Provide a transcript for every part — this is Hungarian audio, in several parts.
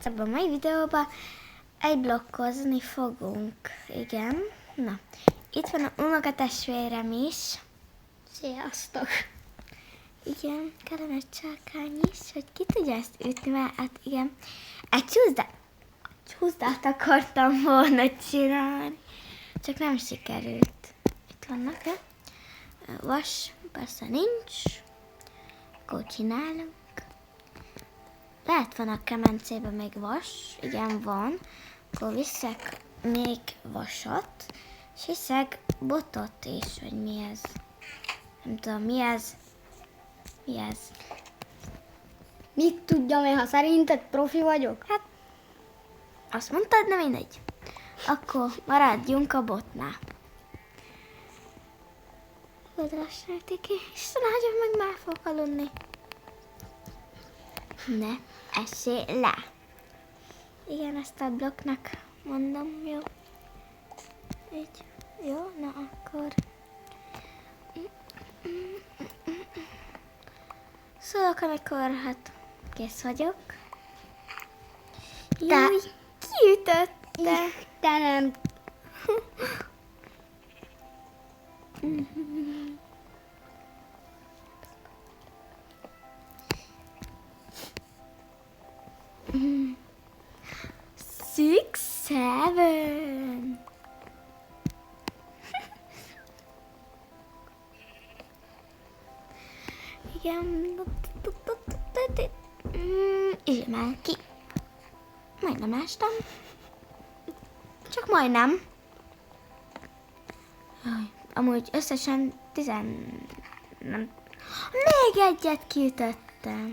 Sziasztok! A mai videóban blokkozni fogunk. Igen. Na, itt van a unokatestvérem is. Sziasztok! Igen, kellene egy csákány is, hogy ki tudja ezt ütni, mert hát igen. Egy csúszdát akartam volna csinálni, csak nem sikerült. Itt vannak-e? Vas persze nincs. Akkor csinálunk. Lehet van a kemencében még vas, igen van, akkor viszek még vasat, és viszek botot is, hogy mi ez. Nem tudom, mi ez? Mi ez? Mit tudjam én, ha szerinted profi vagyok? Hát, azt mondtad, de mindegy. Akkor maradjunk a botnál. Godrassálték ki, Isten áldjon meg, már fog aludni. Ne esél le. Igen, ezt a blokknak mondom, jó. Így, jó, na akkor. Szólok, amikor hát kész vagyok. Júj, kiütötte. Te nem. Six, seven. Igen. Üzemel ki. Majdnem ástam. Csak majdnem. Amúgy összesen 10... Nem. Még egyet kiütöttem.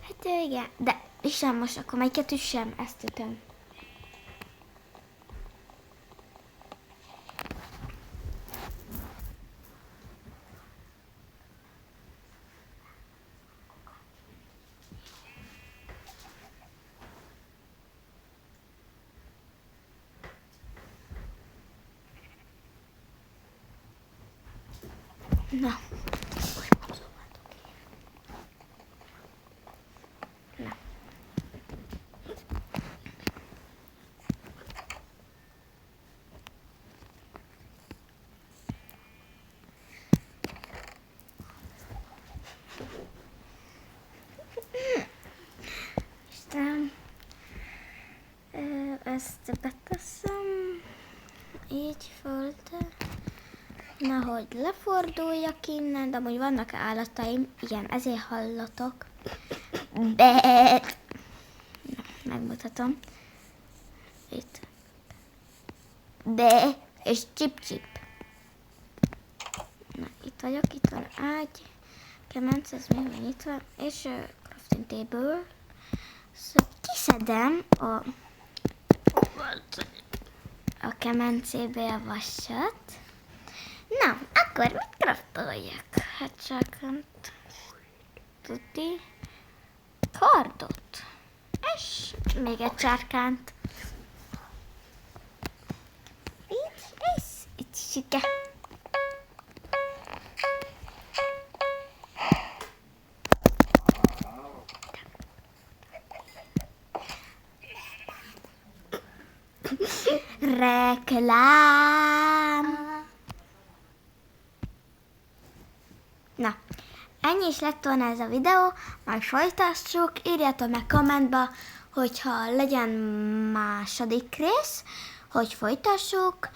Hát igen, de üssem most, akkor melyiket üssem, ezt ütöm. Na. Istenem, ezt beteszem, így földre, nehogy leforduljak innen, de amúgy vannak állataim, igen, ezért hallatok. Na, megmutatom. Itt. Be, és csip-csip. Na, itt vagyok, itt van ágy, kemence, ez még van itt van, és crafting table. Szóval kiszedem a kemencébe a vasat. Na, akkor mit craftoljak? Hát csak tudni kardot. És még egy csárkánt. Itt sike. Reklám! Na, ennyi is lett volna ez a videó, majd folytassuk, írjátok meg kommentbe, hogyha legyen második rész, hogy folytassuk,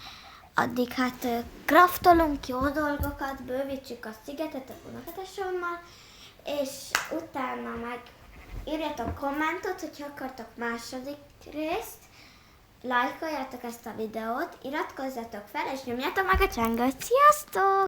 addig hát craftolunk jó dolgokat, bővítsük a szigetet a unokatestvéremmel, és utána meg írjátok kommentot, hogyha akartok második részt, lájkoljátok ezt a videót, iratkozzatok fel, és nyomjátok meg a csengőt. Sziasztok!